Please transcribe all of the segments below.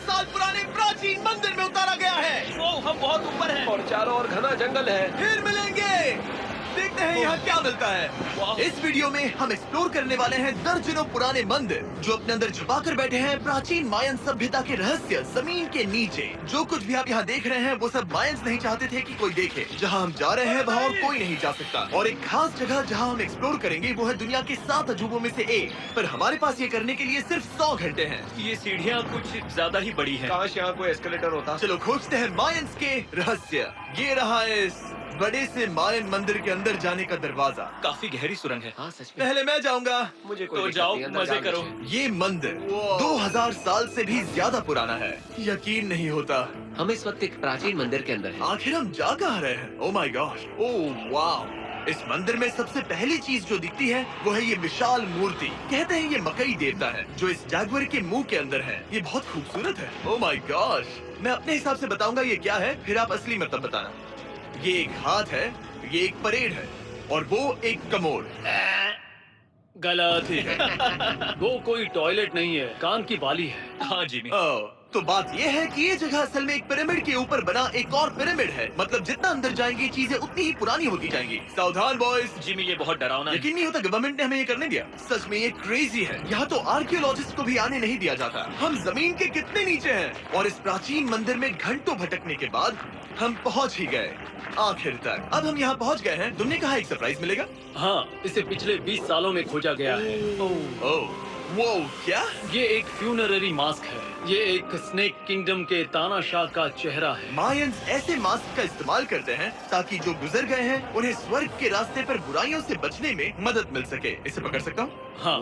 साल पुराने प्राचीन मंदिर में उतारा गया है। वो हम बहुत ऊपर हैं। और चारों ओर घना जंगल है। फिर मिलेंगे, देखते हैं यहाँ क्या मिलता है। इस वीडियो में हम एक्सप्लोर करने वाले हैं दर्जनों पुराने मंदिर जो अपने अंदर छुपा कर बैठे हैं प्राचीन मायन सभ्यता के रहस्य जमीन के नीचे। जो कुछ भी आप यहाँ देख रहे हैं वो सब मायंस नहीं चाहते थे कि कोई देखे। जहाँ हम जा रहे हैं वहाँ और कोई नहीं जा सकता। और एक खास जगह जहाँ हम एक्सप्लोर करेंगे वो है दुनिया के 7 अजूबों में से एक। पर हमारे पास ये करने के लिए सिर्फ 100 घंटे हैं। ये सीढ़ियाँ कुछ ज्यादा ही बड़ी हैं। काश यहाँ कोई एस्केलेटर होता। चलो खोजते हैं मायंस के रहस्य। ये रहा है इस बड़े से मायन मंदिर के अंदर जाने का दरवाजा। काफी गहरी सुरंग है। हाँ सच में। पहले मैं जाऊंगा। मुझे कोई तो दिक्कत जाओ, नहीं, अंदर मजे जाना करो। चाहिए। ये मंदिर 2000 साल से भी ज्यादा पुराना है। यकीन नहीं होता। हम इस वक्त एक प्राचीन मंदिर के अंदर हैं। आखिर हम जा कहाँ रहे हैं? ओह माय गॉश, ओह वाव। इस मंदिर में सबसे पहली चीज जो दिखती है वो है ये विशाल मूर्ति। कहते हैं ये मकई देवता है जो इस जैगुआर के मुंह के अंदर है। ये बहुत खूबसूरत है। Oh my gosh. मैं अपने हिसाब से बताऊंगा ये क्या है, फिर आप असली मतलब बताना। ये एक हाथ है, ये एक परेड है और वो एक कमोड। गलत। वो कोई टॉयलेट नहीं है, कान की बाली है। हाँ जिमी। तो बात ये है कि ये जगह असल में एक पिरामिड के ऊपर बना एक और पिरामिड है। मतलब जितना अंदर जाएंगे चीजें उतनी ही पुरानी होती जाएंगी। सावधान बॉयज। जिमी ये बहुत डरावना है। यकीन नहीं होता गवर्नमेंट ने हमें ये करने दिया। सच में ये क्रेजी है। यहाँ तो आर्कियोलॉजिस्ट को भी आने नहीं दिया जाता। हम जमीन के कितने नीचे हैं और इस प्राचीन मंदिर में घंटों भटकने के बाद हम पहुँच ही गए आखिर तक। अब हम यहाँ पहुँच गए हैं। तुमने कहा एक सरप्राइज मिलेगा। हाँ, इसे पिछले 20 सालों में खोजा गया है। ओह वो क्या? ये एक फ्यूनररी मास्क है। ये एक स्नेक किंगडम के तानाशाह का चेहरा है। मायंस ऐसे मास्क का इस्तेमाल करते हैं ताकि जो गुजर गए हैं उन्हें स्वर्ग के रास्ते पर बुराइयों से बचने में मदद मिल सके। इसे पकड़ सकता हूँ? हाँ।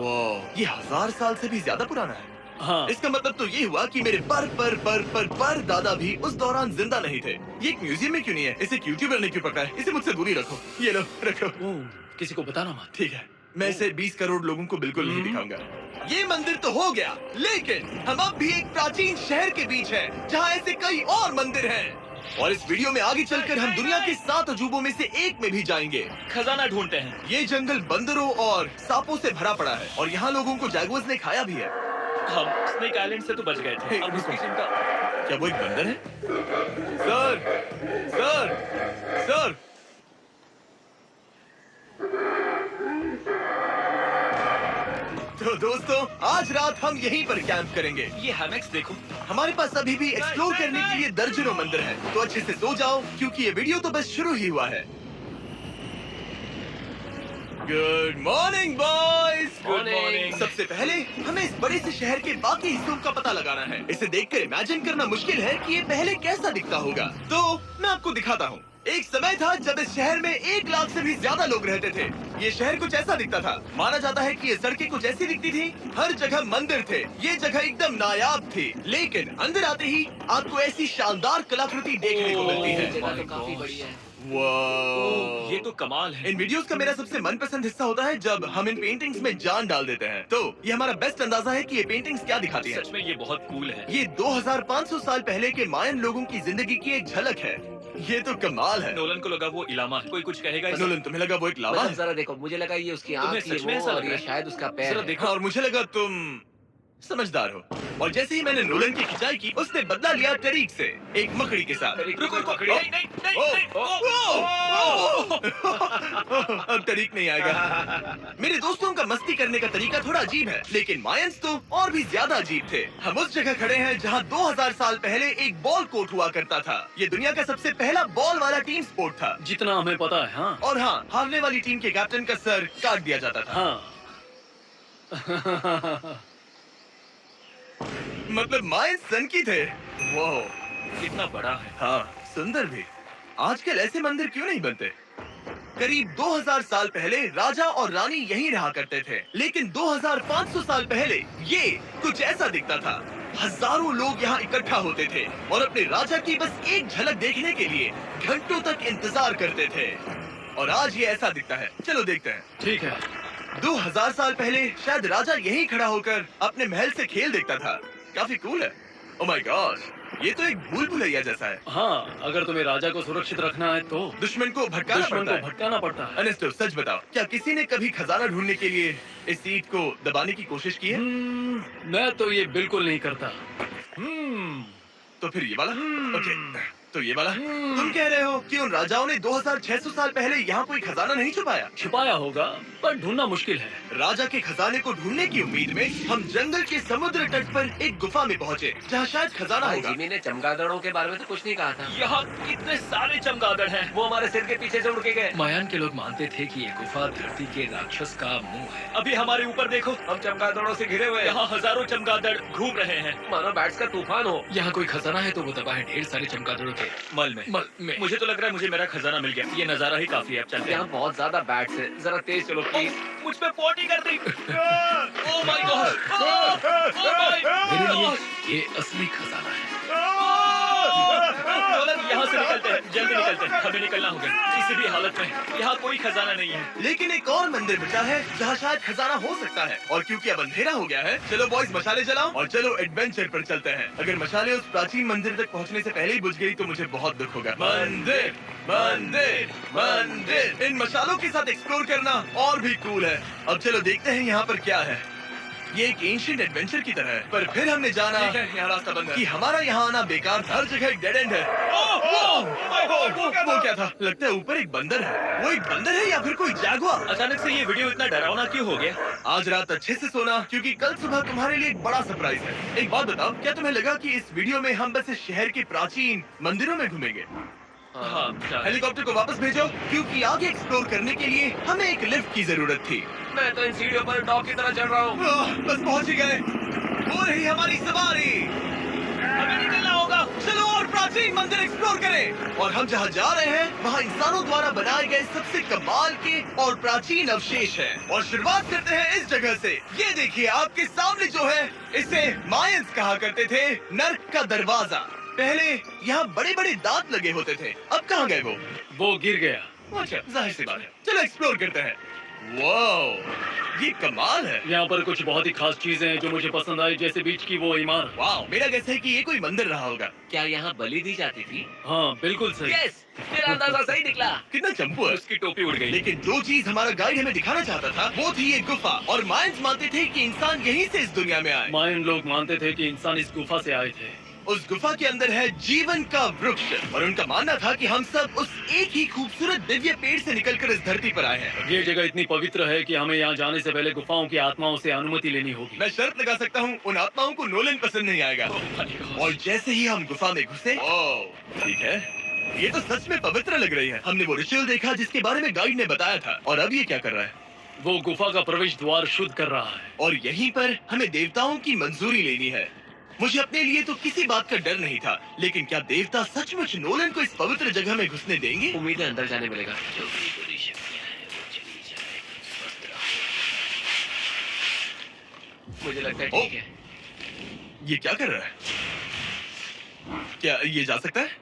ये 1000 साल से भी ज्यादा पुराना है। हाँ। इसका मतलब तो ये हुआ कि मेरे पर दादा भी उस दौरान जिंदा नहीं थे। ये एक म्यूजियम में क्यों नहीं है? इसे एक यूट्यूबर ने क्यों पकड़ा है? इसे मुझसे दूरी रखो। ये लो रखो। किसी को बताना मत। ठीक है, मैं इसे 20 करोड़ लोगों को बिल्कुल नहीं दिखाऊंगा। ये मंदिर तो हो गया, लेकिन हम अब भी एक प्राचीन शहर के बीच हैं, जहाँ ऐसे कई और मंदिर हैं। और इस वीडियो में आगे चलकर हम दुनिया के 7 अजूबों में से एक में भी जाएंगे। खजाना ढूंढते हैं। ये जंगल बंदरों और सांपों से भरा पड़ा है और यहाँ लोगों को जैगुआर्स ने खाया भी है। हम स्नेक आइलैंड से तो बच गए थे। अब उसकी चिंता। क्या वो एक बंदर है? Sir, sir, sir. तो दोस्तों आज रात हम यहीं पर कैंप करेंगे। ये हैमेक्स देखो। हमारे पास अभी भी एक्सप्लोर करने के लिए दर्जनों मंदिर हैं। तो अच्छे से सो जाओ क्योंकि ये वीडियो तो बस शुरू ही हुआ है। Good morning boys. Good morning. सबसे पहले हमें इस बड़े से शहर के बाकी हिस्सों का पता लगाना है। इसे देखकर इमेजिन करना मुश्किल है कि ये पहले कैसा दिखता होगा। तो मैं आपको दिखाता हूँ। एक समय था जब इस शहर में 1 लाख से भी ज्यादा लोग रहते थे। ये शहर कुछ ऐसा दिखता था। माना जाता है कि ये सड़कें कुछ ऐसी दिखती थी। हर जगह मंदिर थे। ये जगह एकदम नायाब थी। लेकिन अंदर आते ही आपको ऐसी शानदार कलाकृति देखने को मिलती ये है। जगह तो काफी बड़ी है। वाह, ये तो कमाल है। इन वीडियोस का मेरा सबसे मनपसंद हिस्सा होता है जब हम इन पेंटिंग्स में जान डाल देते हैं। तो ये हमारा बेस्ट अंदाजा है कि ये पेंटिंग्स क्या दिखाती हैं। सच में ये बहुत कूल है। ये 2500 साल पहले के मायन लोगों की जिंदगी की एक झलक है। ये तो कमाल है। नोलन को लगा वो इलामा है। कोई कुछ कहेगा इसे? नोलन, तुम्हें लगा वो एक लावा मतलब है? जरा देखो, मुझे लगा ये उसकी तुम्हें आँख, ये सच में वो ऐसा और लग ये रहा है? शायद उसका पैर जरा है। देखो। और मुझे लगा तुम समझदार हो। और जैसे ही मैंने नोलन की खिंचाई की, उसने बदला लिया तरीक से, एक मकड़ी के साथ। रुको रुको। ओ, नहीं नहीं नहीं ओ, नहीं। ओ, अब तरीक नहीं आएगा। मेरे दोस्तों का मस्ती करने का तरीका थोड़ा अजीब है, लेकिन मायंस तो और भी ज्यादा अजीब थे। हम उस जगह खड़े हैं जहाँ 2000 साल पहले एक बॉल कोर्ट हुआ करता था। ये दुनिया का सबसे पहला बॉल वाला टीम स्पोर्ट था। जितना हमें पता है। हाँ। और हाँ, हारने वाली टीम के कैप्टन का सर काट दिया जाता था। हाँ। मतलब मायंस सन की थे। वो कितना बड़ा है। हाँ, सुंदर भी। आजकल ऐसे मंदिर क्यों नहीं बनते? करीब 2000 साल पहले राजा और रानी यहीं रहा करते थे, लेकिन 2500 साल पहले ये कुछ ऐसा दिखता था। हजारों लोग यहाँ इकट्ठा होते थे और अपने राजा की बस एक झलक देखने के लिए घंटों तक इंतजार करते थे। और आज ये ऐसा दिखता है। चलो देखते हैं। ठीक है। 2000 साल पहले शायद राजा यहीं खड़ा होकर अपने महल से खेल देखता था। काफी कूल है। ओह माय गॉड, ये तो एक भूल भुलैया जैसा है। हाँ, अगर तुम्हें राजा को सुरक्षित रखना है तो दुश्मन को भटकाना पड़ता है। भटकाना पड़ता है। अनेस्टो, सच बताओ, क्या किसी ने कभी खजाना ढूंढने के लिए इस सीट को दबाने की कोशिश की है? मैं तो ये बिल्कुल नहीं करता। तो फिर ये वाला ओके, तो ये वाला तुम कह रहे हो कि उन राजाओं ने 2600 साल पहले यहाँ कोई खजाना नहीं छुपाया? छिपाया होगा पर ढूंढना मुश्किल है। राजा के खजाने को ढूंढने की उम्मीद में हम जंगल के समुद्र तट पर एक गुफा में पहुँचे जहाँ शायद खजाना भाई होगा। जिमी ने चमगादड़ों के बारे में तो कुछ नहीं कहा था। यहाँ कितने सारे चमगादड़ हैं। वो हमारे सिर के पीछे से उड़ के गए। मायान के लोग मानते थे कि ये गुफा धरती के राक्षस का मुंह है। अभी हमारे ऊपर देखो, हम चमगादड़ों से घिरे हुए हैं। यहाँ हजारों चमगादड़ घूम रहे हैं। मानो बैट्स का तूफान हो। यहाँ कोई खजाना है तो वो दबा है ढेर सारे चमगादड़ों के मल में मुझे तो लग रहा है मुझे मेरा खजाना मिल गया। ये नजारा ही काफी है। अब चलते यहाँ हैं। बहुत ज्यादा बैट्स है, जरा तेज चलो प्लीज। मुझ पे पोटी कर दी। ओह माय गॉड, मेरे लिए ये असली खजाना है। यहाँ से निकलते हैं, जल्दी निकलते हैं, हमें निकलना होगा किसी भी हालत में। यहाँ कोई खजाना नहीं है। लेकिन एक और मंदिर बचा है जहाँ शायद खजाना हो सकता है, और क्योंकि अब अंधेरा हो गया है, चलो बॉयज मशाले जलाओ और चलो एडवेंचर पर चलते हैं। अगर मशाले उस प्राचीन मंदिर तक पहुँचने से पहले ही बुझ गई तो मुझे बहुत दुख होगा। मंदिर मंदिर मंदिर, इन मशालों के साथ एक्सप्लोर करना और भी कूल है। अब चलो देखते हैं यहाँ पर क्या है। ये एक एंशिएंट एडवेंचर की तरह है, पर फिर हमने जाना ठीक है, यहाँ रास्ता बंद है। कि हमारा यहाँ आना बेकार था। हर जगह एक डेड एंड है। वो क्या था? लगता है ऊपर एक बंदर है। वो एक बंदर है या फिर कोई जैगुआर? अचानक से ये वीडियो इतना डरावना क्यों हो गया? आज रात अच्छे से सोना, क्योंकि कल सुबह तुम्हारे लिए एक बड़ा सरप्राइज है। एक बात बताओ, क्या तुम्हें लगा कि इस वीडियो में हम बस इस शहर के प्राचीन मंदिरों में घूमेंगे? हाँ, हेलीकॉप्टर को वापस भेजो, क्योंकि आगे एक्सप्लोर करने के लिए हमें एक लिफ्ट की जरूरत थी। मैं तो इन सीढ़ियों पर डॉग की तरह चढ़ रहा हूँ। बस पहुंच ही गए। हो रही हमारी सवारी। हमें निकलना होगा। चलो और प्राचीन मंदिर एक्सप्लोर करें। और हम जहाँ जा रहे हैं वहाँ इंसानों द्वारा बनाए गए सबसे कमाल के और प्राचीन अवशेष हैं। और शुरुआत करते हैं इस जगह से। ये देखिए आपके सामने जो है, इसे मायंस कहा करते थे नर्क का दरवाजा। पहले यहाँ बड़े बड़े दांत लगे होते थे, अब कहाँ गए वो? गिर गया। अच्छा, जाहिर सी बात है। चलो एक्सप्लोर करते हैं। वाओ, ये कमाल है। यहाँ पर कुछ बहुत ही खास चीजें हैं जो मुझे पसंद आई, जैसे बीच की वो इमारत। वाओ, मेरा गेस है कि ये कोई मंदिर रहा होगा। क्या यहाँ बलि दी जाती थी? हाँ बिल्कुल सही। यस, मेरा अंदाजा सही निकला। कितना चंपू है। उसकी टोपी उड़ गई। लेकिन जो चीज हमारा गाइड हमें दिखाना चाहता था वो थी ये गुफा, और मायंस मानते थे कि इंसान यहीं से इस दुनिया में आए। मायन लोग मानते थे कि इंसान इस गुफा से आए थे। उस गुफा के अंदर है जीवन का वृक्ष, और उनका मानना था कि हम सब उस एक ही खूबसूरत दिव्य पेड़ से निकलकर इस धरती पर आए हैं। ये जगह इतनी पवित्र है कि हमें यहाँ जाने से पहले गुफाओं की आत्माओं से अनुमति लेनी होगी। मैं शर्त लगा सकता हूँ उन आत्माओं को नोलन पसंद नहीं आएगा। और जैसे ही हम गुफा में घुसे, ठीक है, ये तो सच में पवित्र लग रही है। हमने वो रिचुअल देखा जिसके बारे में गाइड ने बताया था, और अब ये क्या कर रहा है? वो गुफा का प्रवेश द्वार शुद्ध कर रहा है। और यहीं पर हमें देवताओं की मंजूरी लेनी है। मुझे अपने लिए तो किसी बात का डर नहीं था, लेकिन क्या देवता सचमुच नोलन को इस पवित्र जगह में घुसने देंगे? उम्मीद है अंदर जाने मिलेगा। मुझे लगता है ठीक है। ये क्या कर रहा है? क्या ये जा सकता है?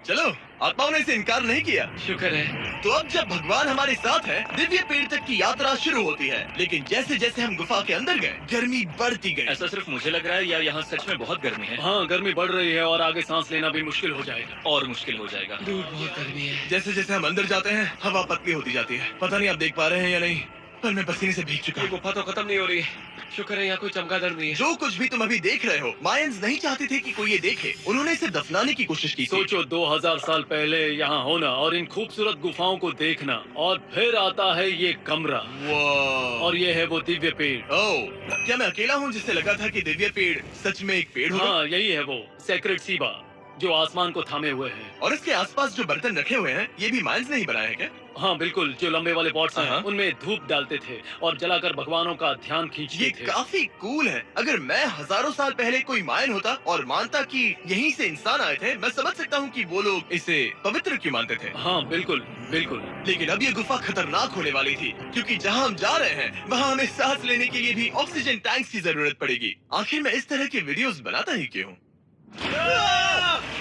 चलो, आत्माओं ने इसे इनकार नहीं किया। शुक्र है। तो अब जब भगवान हमारे साथ है, दिव्य पेड़ तक की यात्रा शुरू होती है। लेकिन जैसे जैसे हम गुफा के अंदर गए, गर्मी बढ़ती गई। ऐसा सिर्फ मुझे लग रहा है या यहाँ सच में बहुत गर्मी है? हाँ, गर्मी बढ़ रही है और आगे सांस लेना भी मुश्किल हो जाएगा। और मुश्किल हो जाएगा। दूर बहुत गर्मी है। जैसे जैसे हम अंदर जाते हैं, हवा पतली होती जाती है। पता नहीं आप देख पा रहे हैं या नहीं, पर मैं पसीने से भीग चुका ये हूँ। गुफा तो खत्म नहीं हो रही है। शुक्र है यहाँ कोई चमगादड़ नहीं है। जो कुछ भी तुम अभी देख रहे हो, मायंस नहीं चाहते थे कि कोई ये देखे। उन्होंने इसे दफनाने की कोशिश की थी। सोचो 2000 साल पहले यहाँ होना और इन खूबसूरत गुफाओं को देखना, और फिर आता है ये कमरा, वाह। और ये है वो दिव्य पेड़। ओह, क्या मैं अकेला हूँ जिससे लगा था कि दिव्य पेड़ सच में एक पेड़ होगा? हाँ, यही है वो सेक्रेड सीबा जो आसमान को थामे हुए है। और इसके आसपास जो बर्तन रखे हुए हैं, ये भी मायंस ने ही बनाए हैं क्या? हाँ बिल्कुल, जो लंबे वाले पॉट्स हैं, हाँ। उनमें धूप डालते थे और जलाकर भगवानों का ध्यान खींचते ये थे। काफी कूल है। अगर मैं हजारों साल पहले कोई मायन होता और मानता कि यहीं से इंसान आए थे, मैं समझ सकता हूँ कि वो लोग इसे पवित्र क्यों मानते थे। हाँ बिल्कुल बिल्कुल। लेकिन अब ये गुफा खतरनाक होने वाली थी, क्योंकि जहाँ हम जा रहे हैं वहाँ हमें सांस लेने के लिए भी ऑक्सीजन टैंक्स की जरूरत पड़ेगी। आखिर मैं इस तरह के वीडियोस बनाता ही क्यों?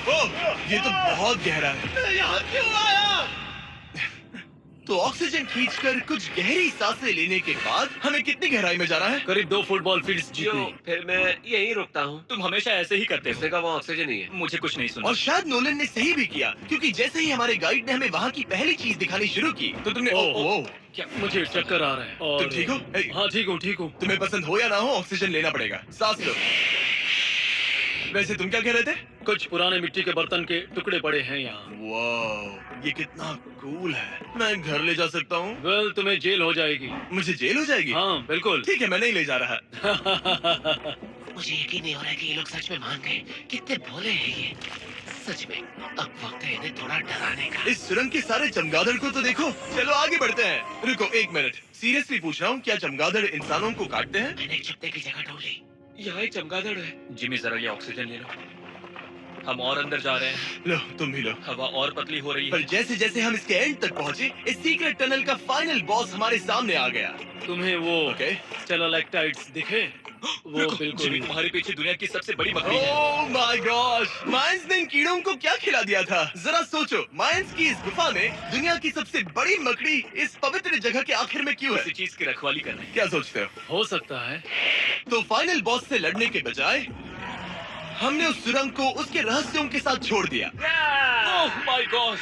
ओह, ये तो बहुत गहरा है। यहाँ क्यों आया? तो ऑक्सीजन खींचकर कुछ गहरी सांसें लेने के बाद हमें कितनी गहराई में जाना है? करीब 2 फुटबॉल फील्ड्स जो जितनी। फिर मैं यहीं रुकता हूँ। तुम हमेशा ऐसे ही करते इसने हो। कहा वहाँ ऑक्सीजन ही है। मुझे कुछ नहीं सुना। और शायद नोलन ने सही भी किया, क्योंकि जैसे ही हमारे गाइड ने हमें वहाँ की पहली चीज दिखानी शुरू की तो तुमने ओह, ओह, क्या? मुझे चक्कर आ रहे हैं। और तुम ठीक हो? ए, हाँ ठीक हूँ ठीक हूँ। तुम्हें पसंद हो या ना हो, ऑक्सीजन लेना पड़ेगा। सांस लो। वैसे तुम क्या कह रहे थे? कुछ पुराने मिट्टी के बर्तन के टुकड़े पड़े हैं यहाँ। वाह, ये कितना कूल है। मैं घर ले जा सकता हूँ? वेल तुम्हें जेल हो जाएगी। मुझे जेल हो जाएगी? हाँ बिल्कुल। ठीक है, मैं नहीं ले जा रहा। मुझे यकीन नहीं हो रहा है कि ये लोग सच में मान गए। कितने भोले हैं ये। सच में अब वक्त है इन्हें थोड़ा डराने का। इस सुरंग के सारे चमगादड़ को तो देखो। चलो आगे बढ़ते हैं। रुको 1 मिनट, सीरियसली पूछ रहा हूँ, क्या चमगादड़ इंसानों को काटते हैं? मैंने एक छुपने की जगह ढूंढी। यहाँ एक चमगादड़ है। जिमी जरा ये ऑक्सीजन ले लो। हम और अंदर जा रहे हैं। लो, तुम भी लो। हवा और पतली हो रही पर है। जैसे जैसे हम इसके एंड तक पहुँचे, इस सीक्रेट टनल का फाइनल बॉस हमारे सामने आ गया। तुम्हें वो ओके? स्टेलाक्टाइट्स दिखे? वो रुको, बिल्कुल। जिमी तुम्हारे पीछे दुनिया की सबसे बड़ी मकड़ी है। Oh my God! मायंस ने इन कीड़ों को क्या खिला दिया था? जरा सोचो, मायंस की इस गुफा में दुनिया की सबसे बड़ी मकड़ी इस पवित्र जगह के आखिर में क्यों है? किसी चीज की रखवाली कर रहे हैं। क्या सोचते हो? हो सकता है। तो फाइनल बॉस से लड़ने के बजाय हमने उस सुरंग को उसके रहस्यों के साथ छोड़ दिया। Oh my gosh!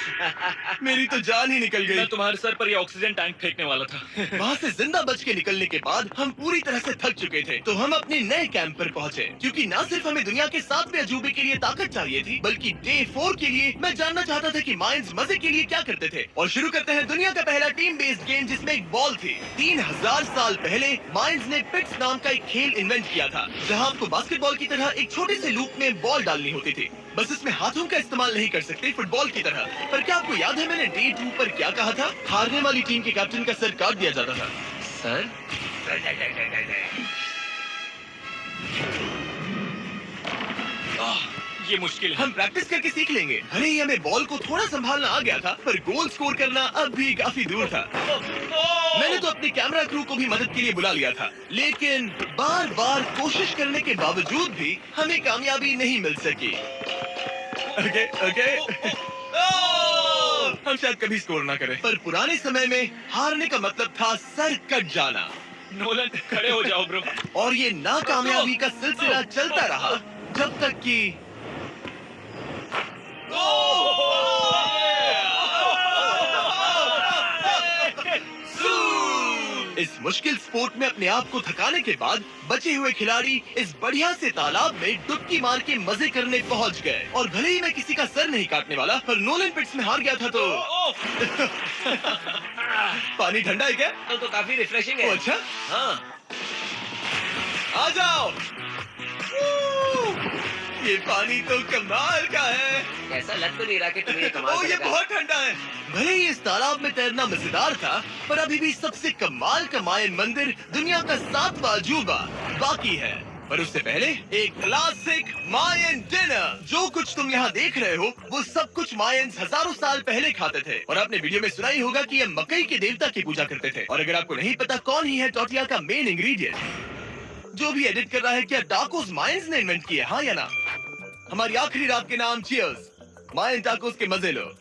मेरी तो जान ही निकल मैं गई। तुम्हारे सर पर ये ऑक्सीजन टैंक फेंकने वाला था। वहाँ से जिंदा बच के निकलने के बाद हम पूरी तरह से थक चुके थे, तो हम अपने नए कैंप पर पहुँचे, क्योंकि न सिर्फ हमें दुनिया के 7वें अजूबे के लिए ताकत चाहिए थी, बल्कि डे 4 के लिए मैं जानना चाहता था कि मायंस मजे के लिए क्या करते थे। और शुरू करते हैं दुनिया का पहला टीम बेस्ड गेम, जिसमें एक बॉल थी। 3000 साल पहले मायंस ने पिट्स नाम का एक खेल इन्वेंट किया था, जहाँ आपको बास्केटबॉल की तरह एक छोटे से लूप में बॉल डालनी होती थी। बस इसमें हाथों का इस्तेमाल नहीं कर सकते, फुटबॉल की तरह। पर क्या आपको याद है मैंने डे 2 पर क्या कहा था? हारने वाली टीम के कैप्टन का सर काट दिया जाता था। सर? ये मुश्किल है। हम प्रैक्टिस करके सीख लेंगे। भले ही हमें बॉल को थोड़ा संभालना आ गया था, पर गोल स्कोर करना अब भी काफी दूर था। मैंने तो अपने कैमरा क्रू को भी मदद के लिए बुला लिया था, लेकिन बार बार कोशिश करने के बावजूद भी हमें कामयाबी नहीं मिल सकी। Okay, okay. हम शायद कभी स्कोर ना करें, पर पुराने समय में हारने का मतलब था सर कट जाना। नोलन खड़े हो जाओ ब्रो। और ये नाकामयाबी का सिलसिला चलता रहा जब तक कि इस मुश्किल स्पोर्ट में अपने आप को थकाने के बाद बचे हुए खिलाड़ी इस बढ़िया से तालाब में डुबकी मार के मजे करने पहुंच गए। और भले ही मैं किसी का सर नहीं काटने वाला, पर नोलन पिट्स में हार गया था तो पानी ठंडा है क्या? तो काफी रिफ्रेशिंग ओ, है। अच्छा, हाँ। आ जाओ। ये पानी तो कमाल का है। ऐसा लग तो नहीं रहा कि तुम्हें ये कमाल ओ, ये करेगा। बहुत ठंडा है। भले ही इस तालाब में तैरना मजेदार था, पर अभी भी सबसे कमाल का मायन मंदिर, दुनिया का 7वां अजूबा बाकी है। पर उससे पहले एक क्लासिक मायन डिनर। जो कुछ तुम यहाँ देख रहे हो, वो सब कुछ मायंस हजारों साल पहले खाते थे। और आपने वीडियो में सुना ही होगा कि ये मकई के देवता की पूजा करते थे। और अगर आपको नहीं पता कौन ही है टोटिया का मेन इंग्रेडिएंट, जो भी एडिट कर रहा है, क्या टाकोस मायंस ने इन्वेंट किए, हाँ या ना? हमारी आखिरी रात के नाम चीयर्स, मायन टाकोस के मजे लो।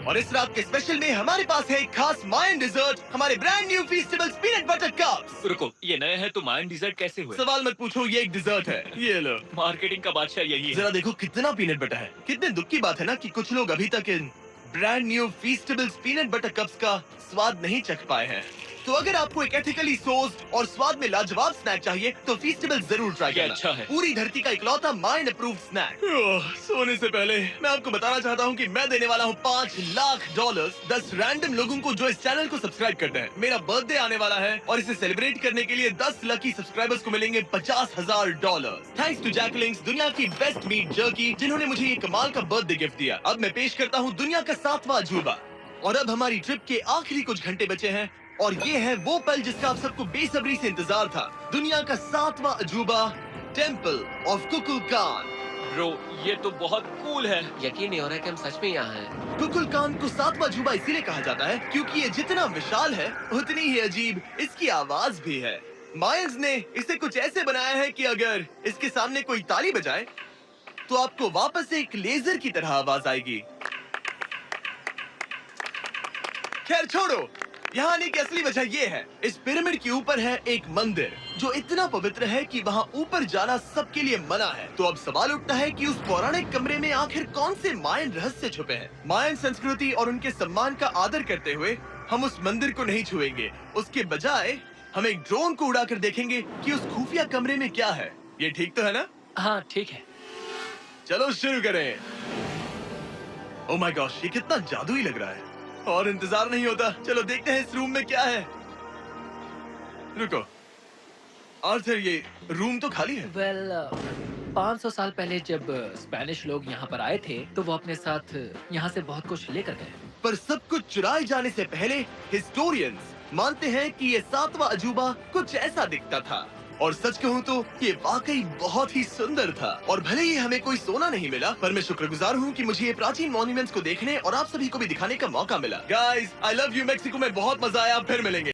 और इस रात के स्पेशल में हमारे पास है एक खास मायन डिजर्ट, हमारे brand new Feastables peanut butter cups. रुको, ये नए हैं तो मायन डिजर्ट कैसे हुए? सवाल मत पूछो, ये एक डिजर्ट है, ये लो। मार्केटिंग का बादशाह यही है। जरा देखो कितना पीनट बटर है। कितने दुख की बात है ना कि कुछ लोग अभी तक इन brand new Feastables peanut butter cups का स्वाद नहीं चख पाए हैं। तो अगर आपको एक एथिकली सोर्स्ड और स्वाद में लाजवाब स्नैक चाहिए, तो फीस्टेबल जरूर ट्राई ये करना। अच्छा है। पूरी धरती का इकलौता मायन अप्रूव्ड स्नैक। सोने से पहले मैं आपको बताना चाहता हूँ कि मैं देने वाला हूँ $5 लाख 10 रैंडम लोगों को जो इस चैनल को सब्सक्राइब करते हैं। मेरा बर्थडे आने वाला है और इसे सेलिब्रेट करने के लिए 10 लकी सब्सक्राइबर्स को मिलेंगे $50,000। थैंक्स टू जैकलिंग्स, दुनिया की बेस्ट मीट जर्की, जिन्होंने मुझे ये कमाल का बर्थडे गिफ्ट दिया। अब मैं पेश करता हूँ दुनिया का 7वां अजूबा। और अब हमारी ट्रिप के आखिरी कुछ घंटे बचे हैं, और ये है वो पल जिसका आप सबको बेसब्री से इंतजार था। दुनिया का 7वां अजूबा, टेम्पल ऑफ कुकुलकान। ब्रो, ये तो बहुत कूल है। यकीन नहीं हो रहा है कि हम सच में यहाँ हैं। कुकुलकान को 7वां अजूबा इसीलिए कहा जाता है क्योंकि ये जितना विशाल है, उतनी ही अजीब इसकी आवाज भी है। मायंस ने इसे कुछ ऐसे बनाया है कि अगर इसके सामने कोई ताली बजाए, तो आपको वापस एक लेजर की तरह आवाज आएगी। खैर छोड़ो, यहाँ आने की असली वजह ये है, इस पिरामिड के ऊपर है एक मंदिर जो इतना पवित्र है कि वहाँ ऊपर जाना सबके लिए मना है। तो अब सवाल उठता है कि उस पौराणिक कमरे में आखिर कौन से मायन रहस्य छुपे हैं। मायन संस्कृति और उनके सम्मान का आदर करते हुए हम उस मंदिर को नहीं छुएंगे, उसके बजाय हम एक ड्रोन को उड़ाकर देखेंगे कि उस खुफिया कमरे में क्या है। ये ठीक तो है ना? हाँ ठीक है। चलो शुरू करें। ओह माय गॉश, ये कितना जादुई लग रहा है और इंतजार नहीं होता। चलो देखते हैं इस रूम में क्या है। रुको आर्थर, ये रूम तो खाली है। वेल 500 साल पहले जब स्पेनिश लोग यहाँ पर आए थे तो वो अपने साथ यहाँ से बहुत कुछ लेकर गए। पर सब कुछ चुराए जाने से पहले हिस्टोरियंस मानते हैं कि ये 7वां अजूबा कुछ ऐसा दिखता था। और सच कहूँ तो ये वाकई बहुत ही सुंदर था। और भले ही हमें कोई सोना नहीं मिला, पर मैं शुक्रगुजार हूँ कि मुझे ये प्राचीन मॉन्यूमेंट्स को देखने और आप सभी को भी दिखाने का मौका मिला। Guys, I love you Mexico में बहुत मजा आया। फिर मिलेंगे।